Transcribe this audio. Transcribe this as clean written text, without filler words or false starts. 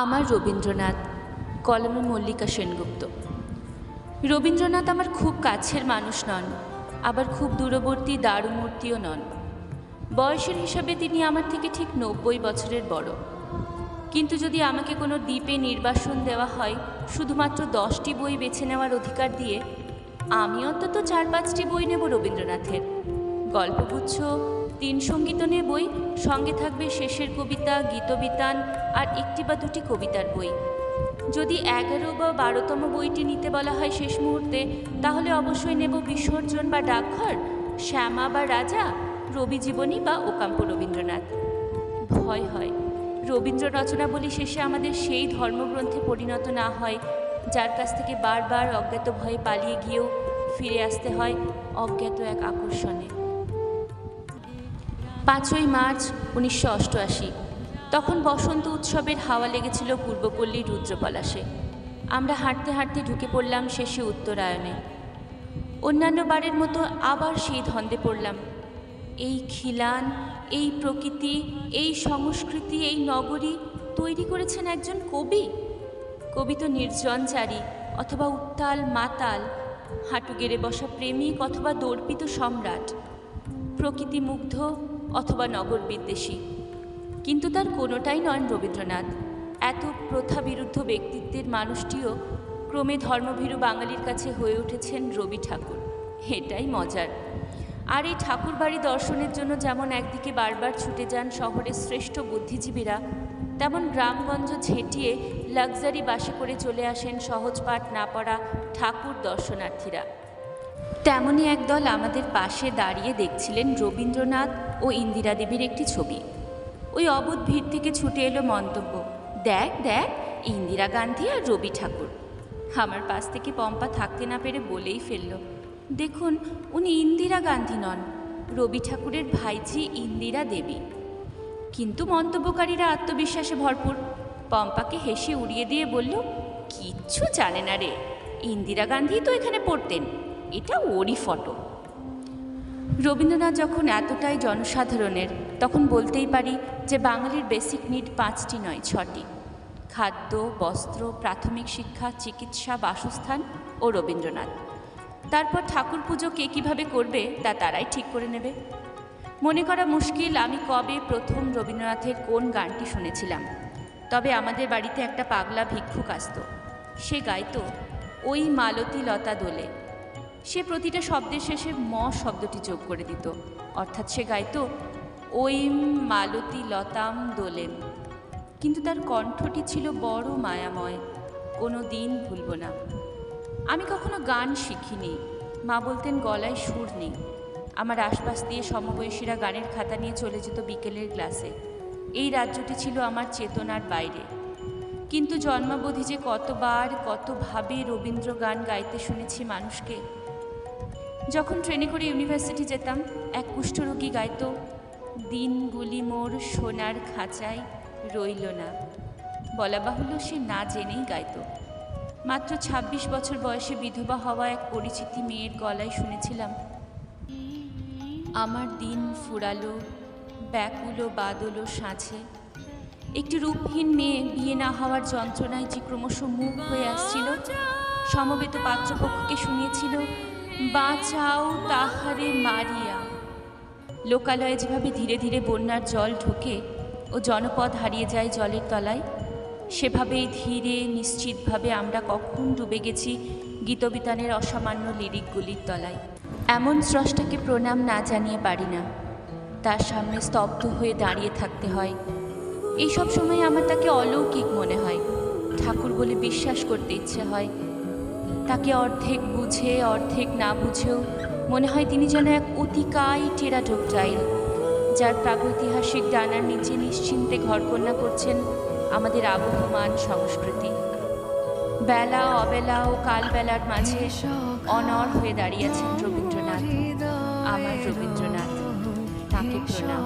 আমার রবীন্দ্রনাথ, কলমে মল্লিকা সেনগুপ্ত। রবীন্দ্রনাথ আমার খুব কাছের মানুষ নন, আবার খুব দূরবর্তী দারুমূর্তিও নন। বয়সের হিসাবে তিনি আমার থেকে ঠিক 90 বছরের বড়। কিন্তু যদি আমাকে কোনো দ্বীপে নির্বাসন দেওয়া হয় শুধুমাত্র 10টি বই বেছে নেওয়ার অধিকার দিয়ে, আমি অন্তত 4-5টি বই নেব রবীন্দ্রনাথের। গল্পগুচ্ছ, 3 সঙ্গীতনের বই, সঙ্গে থাকবে শেষের কবিতা, গীতবিতান আর 1টি বা 2টি কবিতার বই। যদি 11 বা 12তম বইটি নিতে বলা হয় শেষ মুহূর্তে, তাহলে অবশ্যই নেব বিসর্জন বা ডাকঘর, শ্যামা বা রাজা, রবি জীবনী বা ওকাম্প রবীন্দ্রনাথ। ভয় হয় রবীন্দ্র রচনাবলী শেষে আমাদের সেই ধর্মগ্রন্থে পরিণত না হয়, যার কাছ থেকে বারবার অজ্ঞাত ভয়ে পালিয়ে গিয়েও ফিরে আসতে হয় অজ্ঞাত এক আকর্ষণে। 5ই মার্চ 1988। তখন বসন্ত উৎসবের হাওয়া লেগেছিল পূর্বপল্লীর রুদ্রপলাশে। আমরা হাঁটতে হাঁটতে ঢুকে পড়লাম শেষে উত্তরায়ণে। অন্যান্য বারের মতো আবার সেই ধন্দে পড়লাম। এই খিলান, এই প্রকৃতি, এই সংস্কৃতি, এই নগরী তৈরি করেছেন একজন কবি। কবি তো নির্জনচারী অথবা উত্তাল মাতাল, হাঁটু গেড়ে বসা প্রেমিক অথবা দর্পিত সম্রাট, প্রকৃতি মুগ্ধ অথবা নগর বিদ্বেষী। কিন্তু তার কোনোটাই নন রবীন্দ্রনাথ। এত প্রথা বিরুদ্ধ ব্যক্তিত্বের মানুষটিও ক্রমে ধর্মভীরু বাঙালির কাছে হয়ে উঠেছেন রবি ঠাকুর। এটাই মজার। আর এই ঠাকুর বাড়ি দর্শনের জন্য যেমন একদিকে বারবার ছুটে যান শহরের শ্রেষ্ঠ বুদ্ধিজীবীরা, তেমন গ্রামগঞ্জ ঝেঁটিয়ে লাক্সারি বাসে করে চলে আসেন সহজপাঠ না পড়া ঠাকুর দর্শনার্থীরা। তেমনই একদল আমাদের পাশে দাঁড়িয়ে দেখছিলেন রবীন্দ্রনাথ ও ইন্দিরা দেবীর একটি ছবি। ওই অবোধ ভিড় থেকে ছুটে এলো মন্তব্য, দেখ দেখ, ইন্দিরা গান্ধী আর রবি ঠাকুর। আমার পাশ থেকে পম্পা থাকতে না পেরে বলেই ফেলল, দেখুন, উনি ইন্দিরা গান্ধী নন, রবি ঠাকুরের ভাইঝি ইন্দিরা দেবী। কিন্তু মন্তব্যকারীরা আত্মবিশ্বাসে ভরপুর। পম্পাকে হেসে উড়িয়ে দিয়ে বলল, কিচ্ছু জানে না রে, ইন্দিরা গান্ধী তো এখানে পড়তেন, এটা ওরই ফটো। রবীন্দ্রনাথ যখন এতটাই জনসাধারণের, তখন বলতেই পারি যে বাঙালির বেসিক নিড 5টি নয় 6টি: খাদ্য, বস্ত্র, প্রাথমিক শিক্ষা, চিকিৎসা, বাসস্থান ও রবীন্দ্রনাথ। তারপর ঠাকুর পুজো কে কীভাবে করবে তা তারাই ঠিক করে নেবে। মনে করা মুশকিল আমি কবে প্রথম রবীন্দ্রনাথের কোন গানটি শুনেছিলাম। তবে আমাদের বাড়িতে একটা পাগলা ভিক্ষুক আসত। সে গাইতো, ওই মালতী লতা দোলে। সে প্রতিটা শব্দের শেষে ম শব্দটি যোগ করে দিত, অর্থাৎ সে গাইতো, ওই মালতী লতাম দোলেম। কিন্তু তার কণ্ঠটি ছিল বড় মায়াময়, কোনো দিন ভুলব না। আমি কখনো গান শিখিনি, মা বলতেন গলায় সুর নেই। আমার আশপাশ দিয়ে সমবয়সীরা গানের খাতা নিয়ে চলে যেত বিকেলের ক্লাসে। এই রাজ্যটি ছিল আমার চেতনার বাইরে। কিন্তু জন্মাবধি যে কতবার কতভাবে রবীন্দ্র গান গাইতে শুনেছি মানুষকে। যখন ট্রেনে করে ইউনিভার্সিটি যেতাম, এক কুষ্ঠরোগী গাইতো, দিনগুলি মোর সোনার খাঁচায় রইল না। বলা বাহুল্য, সে না জেনেই গাইতো। মাত্র 26 বছর বয়সে বিধবা হওয়া এক পরিচিতি মেয়ের গলায় শুনেছিলাম, আমার দিন ফুরালো ব্যাকুল বাদল সাঁঝে। একটি রূপহীন মেয়ে বিয়ে না হওয়ার যন্ত্রণায় যে ক্রমশ মুখ হয়ে আসছিল, সমবেত পাত্রপক্ষকে শুনিয়েছিল, বাঁচাও তাহারে মারিয়া। লোকালয়ে যেভাবে ধীরে ধীরে বন্যার জল ঢোকে ও জনপদ হারিয়ে যায় জলের তলায়, সেভাবেই ধীরে নিশ্চিতভাবে আমরা কখন ডুবে গেছি গীতবিতানের অসামান্য লিরিকগুলির তলায়। এমন স্রষ্টাকে প্রণাম না জানিয়ে পারি না, তার সামনে স্তব্ধ হয়ে দাঁড়িয়ে থাকতে হয়। এইসব সময় আমার তাকে অলৌকিক মনে হয়, ঠাকুর বলে বিশ্বাস করতে ইচ্ছে হয়। তাকে অর্ধেক বুঝে অর্ধেক না বুঝেও মনে হয় তিনি যেন এক অতিকায় টেরাডোক্টাইল, যার প্রাগৈতিহাসিক ডানার নিচে নিশ্চিন্তে ঘরকন্যা করছেন আমাদের আবহমান সংস্কৃতি। বেলা অবেলা ও কালবেলার মাঝে অনড় হয়ে দাঁড়িয়েছেন রবীন্দ্রনাথ, আমার রবীন্দ্রনাথ। তাকে প্রণাম।